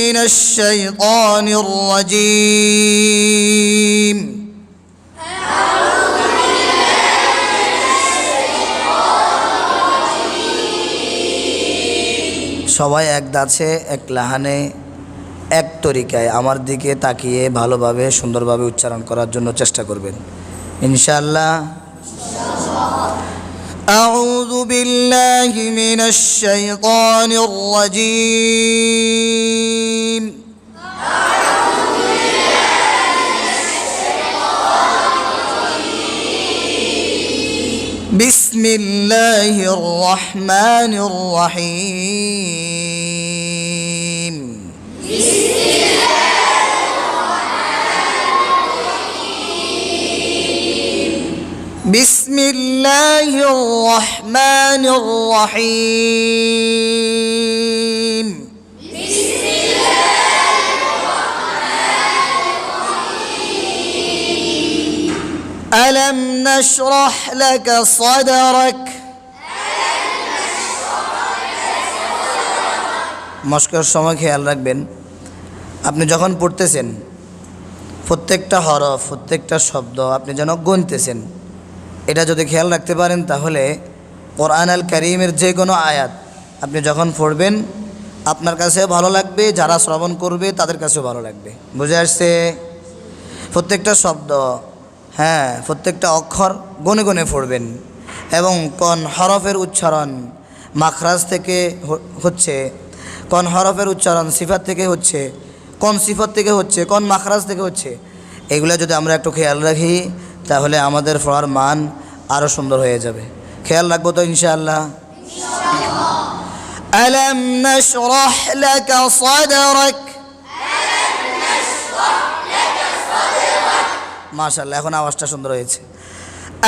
من الشيطان الرجيم সবাই এক দাঁচে এক লাহানে এক তরিকায় আমার দিকে তাকিয়ে ভালোভাবে সুন্দরভাবে উচ্চারণ করার জন্য চেষ্টা করবেন ইনশাআল্লাহ। আউযু বিল্লাহি মিনাশ শাইতানির রাজীম। বিসমিল্লাহির রহমানির রহিম। বিসমিল্লাহির রহমানির রহিম। ألم نشرح لك صدرك মস্কের সময় খেয়াল রাখবেন আপনি যখন পড়তেছেন প্রত্যেকটা হরফ প্রত্যেকটা শব্দ আপনি যেন গুনতেছেন। এটা যদি খেয়াল রাখতে পারেন তাহলে কোরআন আল কারীমের যে কোনো আয়াত আপনি যখন পড়বেন আপনার কাছে ভালো লাগবে, যারা শ্রবণ করবে তাদের কাছেও ভালো লাগবে। বুঝে আসছে? প্রত্যেকটা শব্দ, হ্যাঁ, প্রত্যেকটা অক্ষর গনে গনে পড়বেন এবং কোন হরফের উচ্চারণ মাখরাজ থেকে হচ্ছে, কোন হরফের উচ্চারণ সিফাত থেকে হচ্ছে, কোন সিফাত থেকে হচ্ছে, কোন মাখরাজ থেকে হচ্ছে, এগুলো যদি আমরা একটু খেয়াল রাখি তাহলে আমাদের পড়ার মান আরও সুন্দর হয়ে যাবে। খেয়াল রাখবো তো ইনশাআল্লাহ। আলাম নাশরাহ লাকা সাদরাক। মাশাআল্লাহ, এখন আওয়াজটা সুন্দর হয়েছে।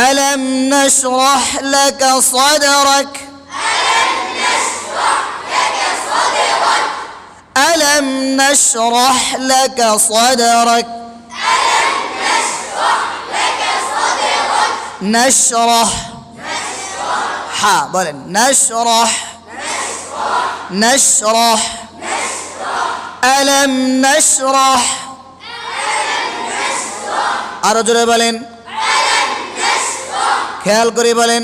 আলাম নাশরাহ লাকা সাদরাক। আলাম নাশরাহ লাকা সাদরাক। নাশরাহ, হ্যাঁ বলেন, নাশরাহ নাশরাহ। আলাম নাশরাহ, আরো জোরে বলেন, খেয়াল করে বলেন,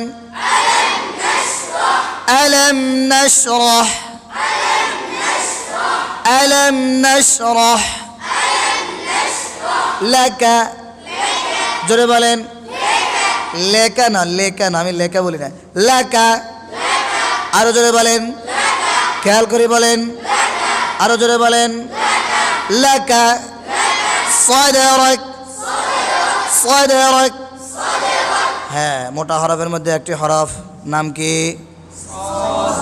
আলাম নাশরাহ। আলাম নাশরাহ লাকা, জোরে বলেন, লেকা না, লেকা না, আমি লেকা বলি না, লাকা। আরো জোরে বলেন, খেয়াল করে বলেন, আরো জোরে বলেন, লাকা সাদরাক। সাদরাক, হ্যাঁ, মোটা হরফের মধ্যে একটি হরফ, নাম কি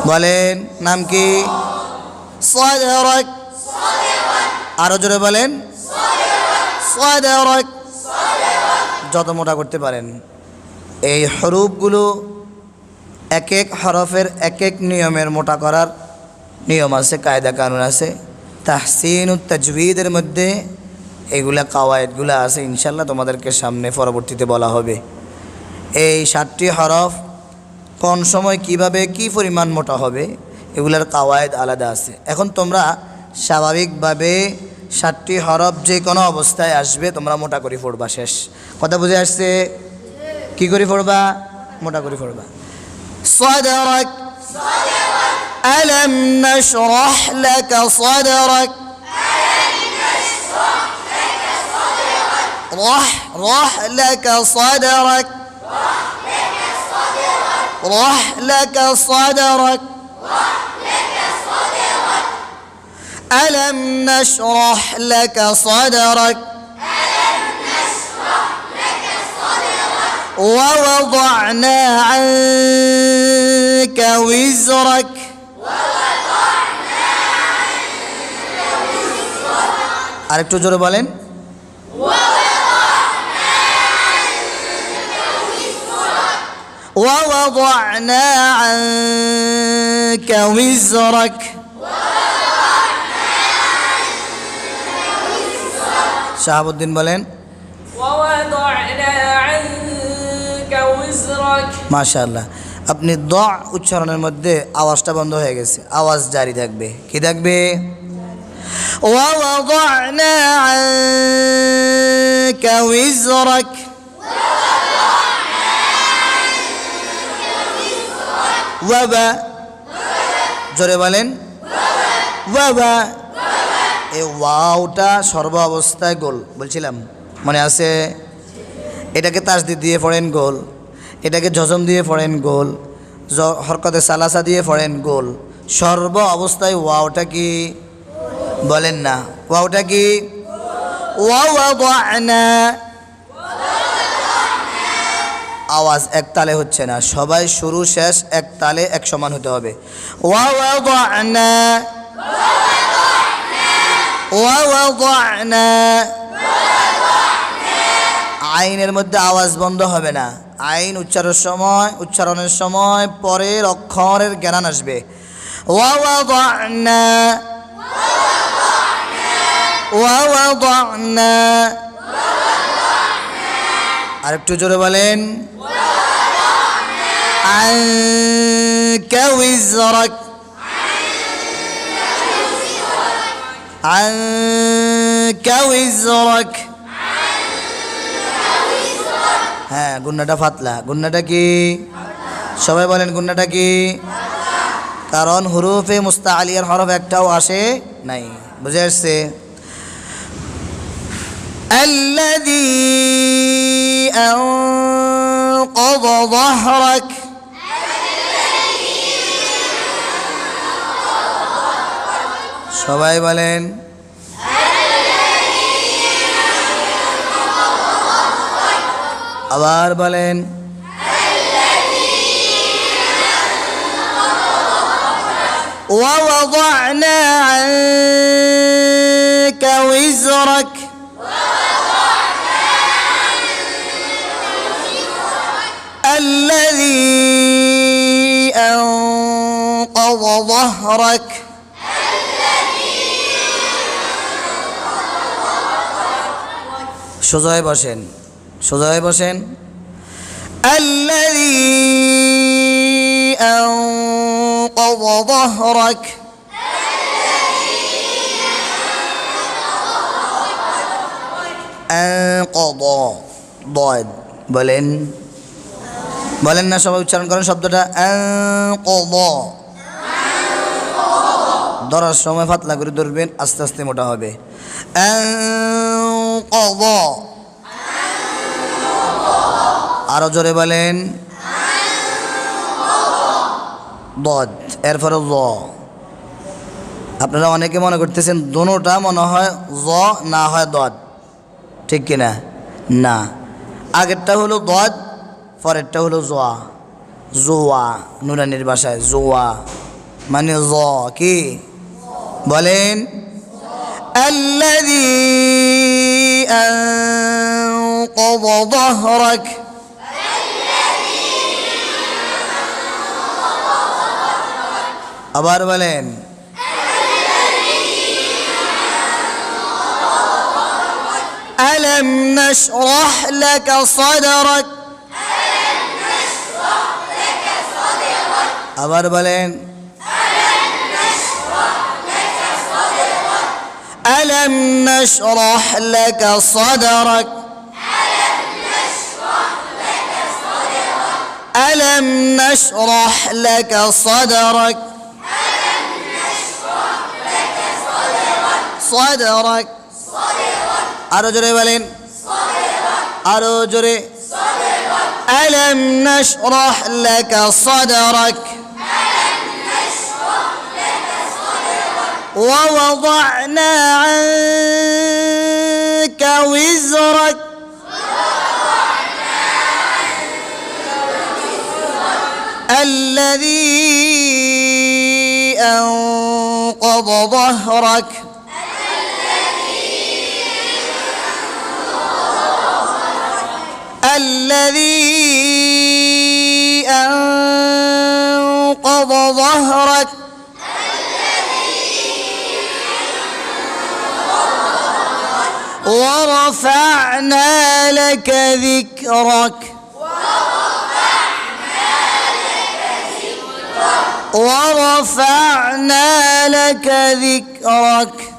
বলেন, নাম কি? সাদরাক। আরো জোরে বলেন, সাদরাক। যত মোটা করতে পারেন। এই হরফগুলো এক এক হরফের এক এক নিয়মের মোটা করার নিয়ম আছে, কায়দা কানুন আছে। তাহসিনুত তাজবিদের মধ্যে এইগুলা কাওয়ায়েদগুলো আছে, ইনশাল্লাহ তোমাদেরকে সামনে পরবর্তীতে বলা হবে। এই 7টি হরফ কোন সময় কিভাবে কি পরিমাণ মোটা হবে এগুলার কাওয়ায়েদ আলাদা আছে। এখন তোমরা স্বাভাবিকভাবে 7টি হরফ যে কোনো অবস্থায় আসবে তোমরা মোটা করে পড়বা, শেষ কথা বুঝে আসছে? কি করে পড়বা? মোটা করে পড়বা। সাদরাক। আলাম নাশরাহ লাকা সাদরাক। রাহ রাহ লাকা সাদরাক। রাহ লাকা সাদরাক। আলাম নাশরাহ লাকা সাদরাক। ووضعنا عنك وزرك. আরেকটু জোরে বলেন, ووضعنا عنك وزرك. শাহাবুদ্দিন বলেন, মাশাআল্লাহ। আপনি দ উচ্চারণের মধ্যে আওয়াজটা বন্ধ হয়ে গেছে, আওয়াজ জারি থাকবে। কি থাকবে? ووضعنا عنك وزرك ওয়াবা জোরে বলেন ওয়াবা এই ওয়াওটা সর্ব অবস্থায় গোল বলছিলাম মনে আছে এটাকে তাসদিদ দিয়ে পড়েন গোল এটাকে জজম দিয়ে পড়েন গোল হরকতে সালাসা দিয়ে পড়েন গোল সর্ব অবস্থায় ওয়াওটা কি বলেন না ওয়াওটা কি ওয়াওয়াদানা আওয়াজ এক তালে হচ্ছে না সবাই শুরু শেষ এক তালে এক সমান হতে হবে ওয়াওয়াদানা ওয়াওয়াদানা আইনের মধ্যে আওয়াজ বন্ধ হবে না আইন উচ্চারণের সময় পরের অক্ষরের জ্ঞান আসবে ওয়াওয়াদানা ওয়াওয়াদানা আরেকটু জোরে বলেন আনকা উযরাক আনকা উযরাক হ্যাঁ গুন্নাটা ফাতলা গুন্নাটা কি সবাই বলেন গুন্নাটা কি কারণ হুরুফে মুস্তাআলিয়ার হরফ একটাও আসে নাই বুঝে আসছে الذي أنقض ظهرك সবাই বলেন আবার বলেন ووضعنا عنك وزرك الذي أنقض ظهرك সোজায় বসেন সোজায় বসেন الذي أنقض ظهرك أنقض ضاد বলেন বলেন না সবাই উচ্চারণ করেন শব্দটা আনকদ ধরার সময় ফাতলা করে ধরবেন আস্তে আস্তে মোটা হবে আনকদ আরো জোরে বলেন দদ এরপরে জ আপনারা অনেকে মনে করতেছেন দোনোটা মনে হয় জ না হয় দদ ঠিক কিনা না আগেরটা হলো দদ পরেরটা হলো জোয়া জোয়া নুরানির ভাষায় জোয়া মানে জ কি বলেন الذي أنقض ظهرك আবার বলেন ألم نشرح لك صدرك আবার বলেন ألم نشرح لك صدرك ألم نشرح لك صدرك صدرك আরো জোরে বলেন আরো জোরে ألم نشرح لك صدرك ووضعنا عنك وزرك الذي أنقض ظهرك الذي أنقض ظهرك ورفعنا لك ذكرك ورفعنا لك ذكرك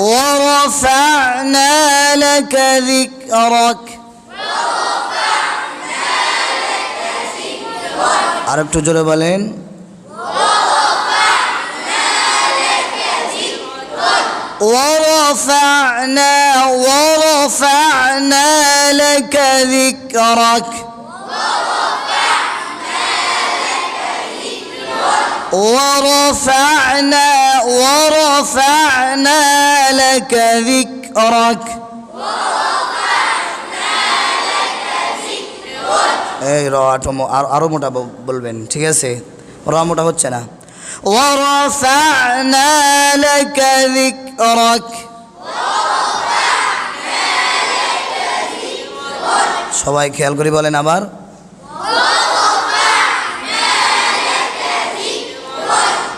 ورفعنا لك ذكرك আরেকটু জোরে বলেন ورفعنا لك ذكرك ورفعنا لك ذكرك এই রটা আরো মোটা বলবেন ঠিক আছে র মোটা হচ্ছে না ورفعنا لك ذكرك সবাই খেয়াল করে বলেন আবার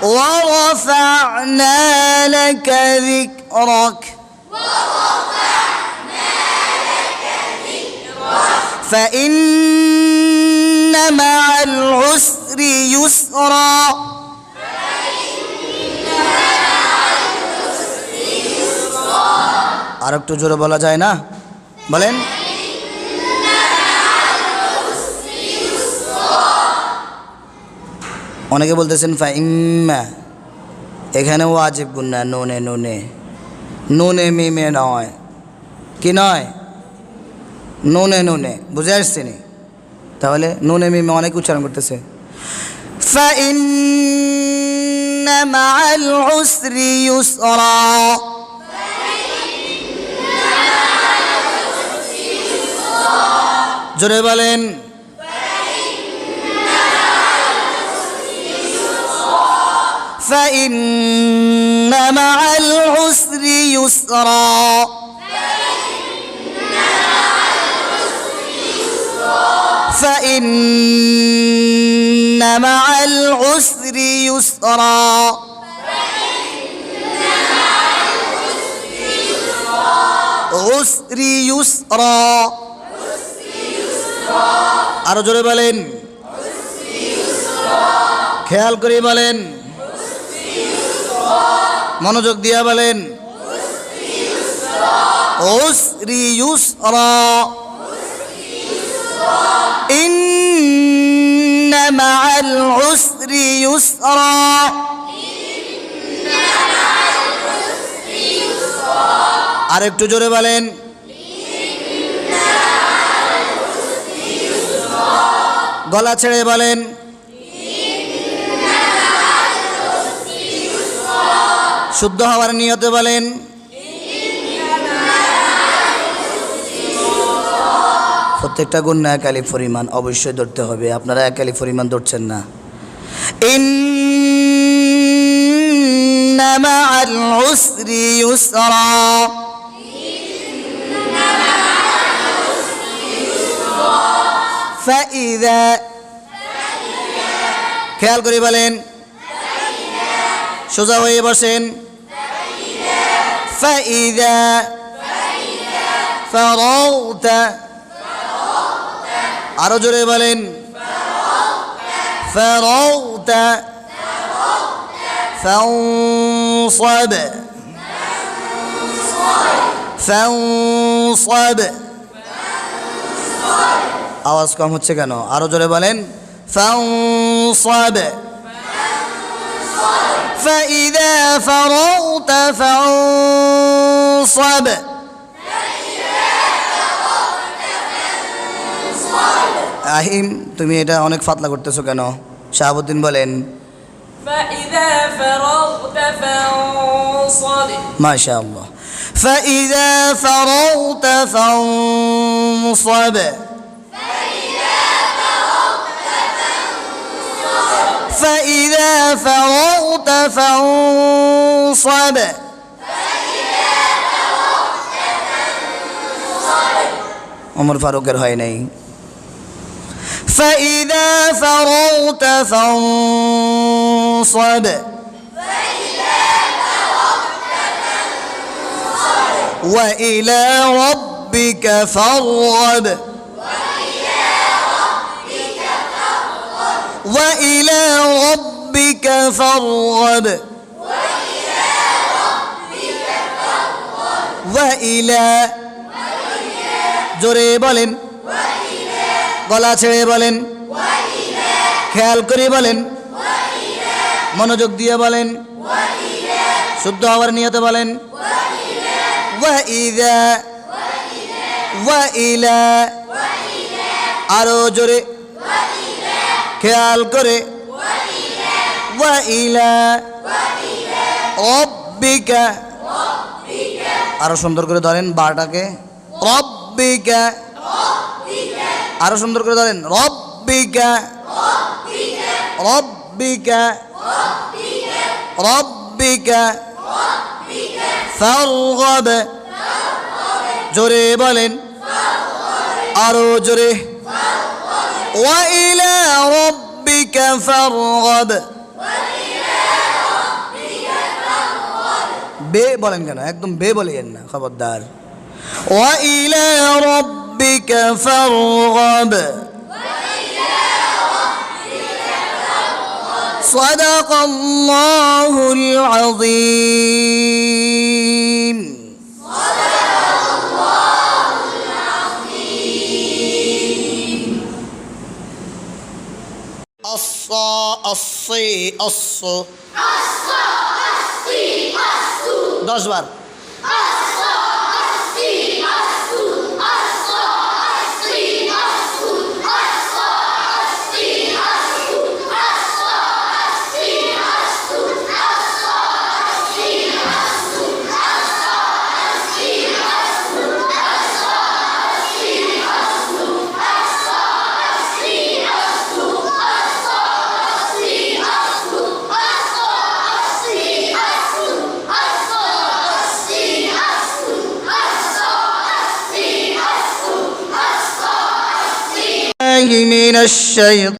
ورفعنا لك ذكرك فإن مع العسر يسرا আর একটু জোরে বলা যায় না বলেন অনেকে বলতেছেন ফাইম্মা এখানে ওয়াজিব গুন্না নুনে নুনে নুনে মিমে নয় কি নয় নুনে নুনে বুঝে আসছেনি তাহলে নুনে মিমে অনেক উচ্চারণ করতেছে ফাইন্না মাআল উসরি ইউসরা জোরে বলেন فإن مع العسر يسرا فإن مع العسر يسرا عسر يسرا আরো জোরে বলেন খেয়াল করে বলেন মনোযোগ দিয়া বলেন উসরি ইউসরা ইন্না মাআল উসরি ইউসরা আরেকটু জোরে বলেন গলা ছেড়ে বলেন শুদ্ধ হওয়ার নিয়তে বলেন প্রত্যেকটা গুণ এক আলিফ পরিমাণ অবশ্যই ধরতে হবে আপনারা এক আলিফ পরিমাণ ধরছেন না ইন্না মাআল উসরি ইউসরা ফাইদা খেয়াল করে বলেন সোজা হয়ে বসেন ফাইদা ফারাগতা আরো জোরে বলেন ফারাগতা ফানসাব ফানসাব আওয়াজ কম হচ্ছে কেন আরো জোরে বলেন ফানসাব فإذا فرغت فانصب আহিম তুমি এটা অনেক ফাতলা করতেছো কেন শাহাবুদ্দিন বলেন فإذا فرغت فانصب মাশাআল্লাহ فإذا فرغت فانصب فإذا فرغت فانصب عمر ফারুকের হয় নাই فإذا فرغت فانصب وإلى ربك فارغب وإلى ربك فارغب ওয়া ইলা, জোরে বলেন, গলা ছেড়ে বলেন, খেয়াল করে বলেন, মনোযোগ দিয়ে বলেন, শুদ্ধ হওয়ার নিয়তে বলেন, ওয়া ইযা, ওয়া ইলা, আরো জোরে, খেয়াল করে, ওয়া ইলা রব্বিকা, আরো সুন্দর করে ধরেন বাটাকে, রব্বিকা, আরো সুন্দর করে ধরেন, রব্বিকা, রব্বিকা, রব্বিকা, ফারগাব, জোরে বলেন, আরো জোরে, ওয়া ইলা রব্বিকা ফারগাব, বে বলেন কেন, একদম বে বলেন না, খবরদার, ওয়া ইলা রব্বিকা ফারগাব, সাদাকাল্লাহুল আযীম। الصا الصي الص 10 বার من الشيطان